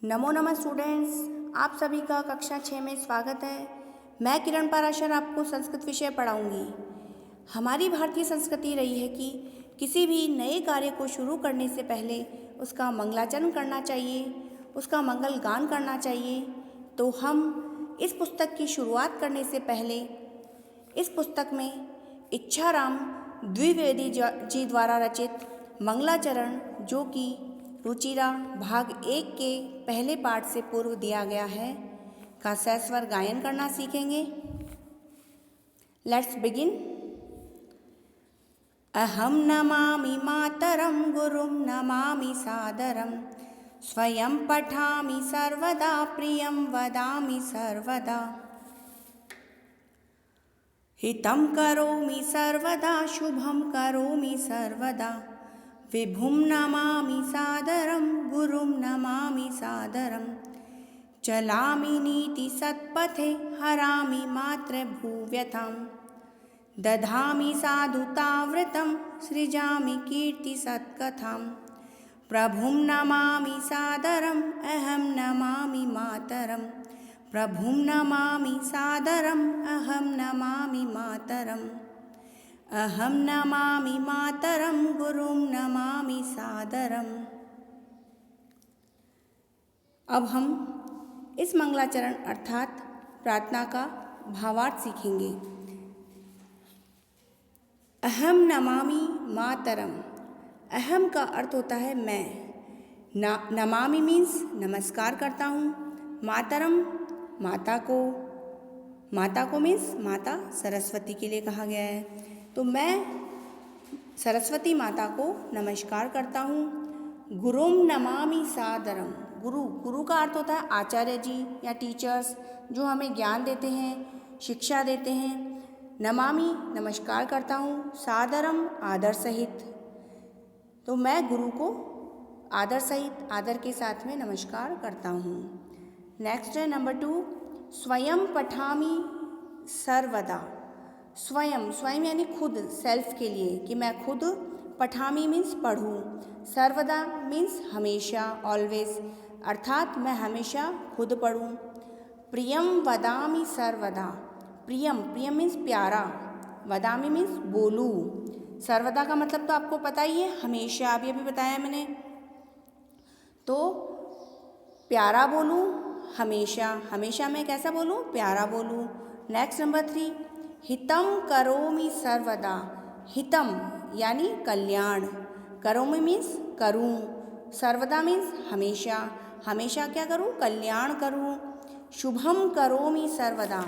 नमो नमः स्टूडेंट्स, आप सभी का कक्षा 6 में स्वागत है। मैं किरण पाराशर आपको संस्कृत विषय पढ़ाऊंगी। हमारी भारतीय संस्कृति रही है कि किसी भी नए कार्य को शुरू करने से पहले उसका मंगलाचरण करना चाहिए, उसका मंगल गान करना चाहिए। तो हम इस पुस्तक की शुरुआत करने से पहले इस पुस्तक में इच्छाराम द्विवेदी जी द्वारा रचित मंगलाचरण, जो कि रुचिरा भाग 1 के पहले पाठ से पूर्व दिया गया है, का सस्वर गायन करना सीखेंगे। Let's begin. अहम नमामि मातरम गुरुम नमामि सादरम, स्वयं पठामि सर्वदा प्रियं वदामि सर्वदा, हितं करोमि सर्वदा शुभं करोमि सर्वदा, विभुं नमामि सादरं गुरुं नमामि सादरं, चलामि नीति सत्पथे हरामि मातृभूव्यथां, दधामि साधुताव्रतं सृजामि कीर्तिसत्कथां, प्रभुं नमामि सादरम् अहं नमामि मातरं, प्रभुं नमामि सादरम् अहं नमामि मातरम्, अहं नमामि मातरं गुरुं नमामि सादरम्। अब हम इस मंगलाचरण अर्थात प्रार्थना का भावार्थ सीखेंगे। अहम नमामि मातरम। अहम का अर्थ होता है मैं। नमामि मीन्स नमस्कार करता हूँ। मातरम माता को मीन्स माता सरस्वती के लिए कहा गया है। तो मैं सरस्वती माता को नमस्कार करता हूँ। गुरुम नमामि सादरम। गुरु का अर्थ होता है आचार्य जी या टीचर्स, जो हमें ज्ञान देते हैं, शिक्षा देते हैं। नमामि नमस्कार करता हूँ, सादरम आदर सहित। तो मैं गुरु को आदर सहित, आदर के साथ में नमस्कार करता हूँ। नेक्स्ट है नंबर 2, स्वयं पठामि सर्वदा। स्वयं यानी खुद, सेल्फ के लिए, कि मैं खुद। पठामि मीन्स पढ़ूँ। सर्वदा मीन्स हमेशा, ऑलवेज, अर्थात मैं हमेशा खुद पढ़ूँ। प्रियम वदामि सर्वदा। प्रियम मीन्स प्यारा, वदामि मीन्स बोलूँ। सर्वदा का मतलब तो आपको पता ही है, हमेशा, अभी बताया मैंने। तो प्यारा बोलूँ, हमेशा मैं कैसा बोलूँ? प्यारा बोलूँ। नेक्स्ट नंबर 3, हितम करोमि सर्वदा। हितम यानी कल्याण, करोमि मीन्स करूँ, सर्वदा मीन्स हमेशा क्या करूँ? कल्याण करूँ। शुभम करोमि सर्वदा।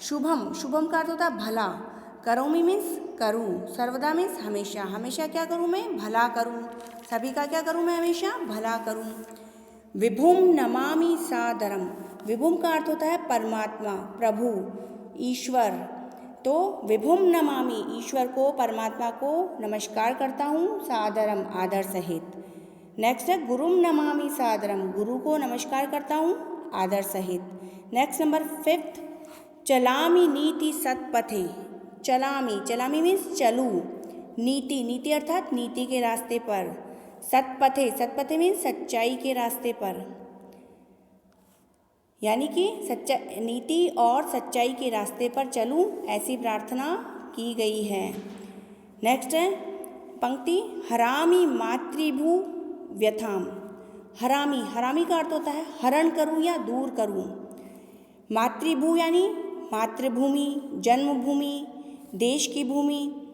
शुभम का अर्थ होता है भला। करोमि मीन्स करूँ, सर्वदा मीन्स हमेशा क्या करूँ? मैं भला करूँ। सभी का क्या करूँ? मैं हमेशा भला करूँ। विभुम नमामि सादरम। विभुम का अर्थ होता है परमात्मा, प्रभु, ईश्वर। तो विभुम नमामि, ईश्वर को, परमात्मा को नमस्कार करता हूँ, सादरम आदर सहित। नेक्स्ट है गुरुम नमामि सादरम। गुरु को नमस्कार करता हूँ आदर सहित। नेक्स्ट नंबर 5, चलामि नीति सत्पथे। चलामि मीन्स चलूँ। नीति अर्थात नीति के रास्ते पर। सत्पथे मीन्स सच्चाई के रास्ते पर, यानी कि नीति और सच्चाई के रास्ते पर चलूँ, ऐसी प्रार्थना की गई है। नेक्स्ट है पंक्ति, हरामि मातृभू व्यथाम। हरामी का अर्थ होता है हरण करूँ या दूर करूँ। मातृभू यानी मातृभूमि, जन्मभूमि, देश की भूमि।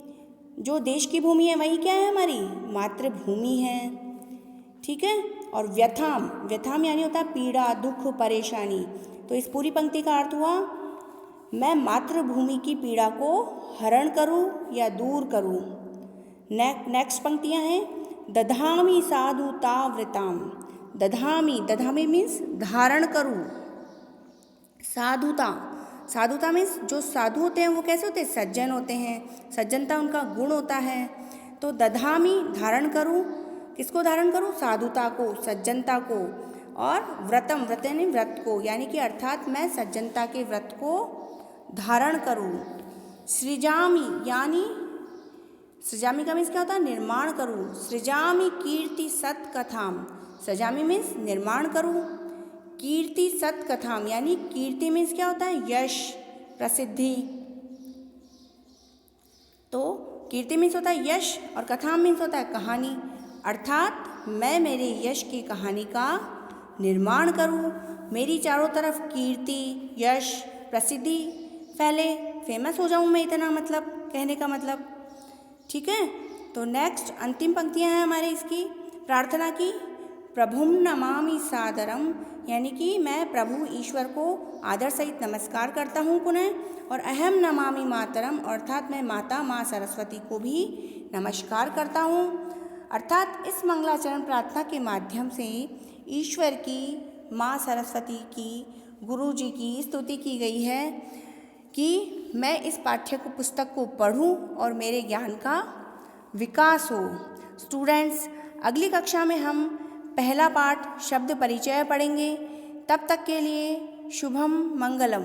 जो देश की भूमि है वही क्या है? हमारी मातृभूमि है। ठीक है। और व्यथाम यानी होता है पीड़ा, दुख, परेशानी। तो इस पूरी पंक्ति का अर्थ हुआ, मैं मातृभूमि की पीड़ा को हरण करूं या दूर करूं। नेक्स्ट पंक्तियां हैं, दधामि साधुताव्रताम। दधामि मीन्स धारण करूं। साधुता मीन्स जो साधु होते हैं वो कैसे होते हैं? सज्जन होते हैं, सज्जनता उनका गुण होता है। तो दधामि धारण करूं, किसको धारण करूं? साधुता को, सज्जनता को। और व्रत यानी व्रत को, यानी कि अर्थात मैं सज्जनता के व्रत को धारण करूं। सृजामि का मीन्स क्या होता है? निर्माण करूं। सृजामि कीर्ति सत्कथाम। सृजामि मीन्स निर्माण करूं। कीर्ति सत कथाम, यानी कीर्ति मीन्स क्या होता है, यश, प्रसिद्धि। तो कीर्ति मीन्स होता है यश और कथाम मीन्स होता है कहानी, अर्थात मैं मेरे यश की कहानी का निर्माण करूं, मेरी चारों तरफ कीर्ति, यश, प्रसिद्धि फैले, फेमस हो जाऊं मैं, इतना मतलब कहने का मतलब। ठीक है, तो नेक्स्ट अंतिम पंक्तियां हैं हमारे इसकी प्रार्थना की। प्रभुम नमामि सादरम, यानी कि मैं प्रभु ईश्वर को आदर सहित नमस्कार करता हूँ पुनः, और अहम नमामि मातरम, अर्थात मैं माता माँ सरस्वती को भी नमस्कार करता हूँ। अर्थात इस मंगलाचरण प्रार्थना के माध्यम से ईश्वर की, माँ सरस्वती की, गुरु जी की स्तुति की गई है कि मैं इस पाठ्य पुस्तक को पढ़ूं और मेरे ज्ञान का विकास हो। स्टूडेंट्स, अगली कक्षा में हम पहला पाठ शब्द परिचय पढ़ेंगे। तब तक के लिए शुभम मंगलम।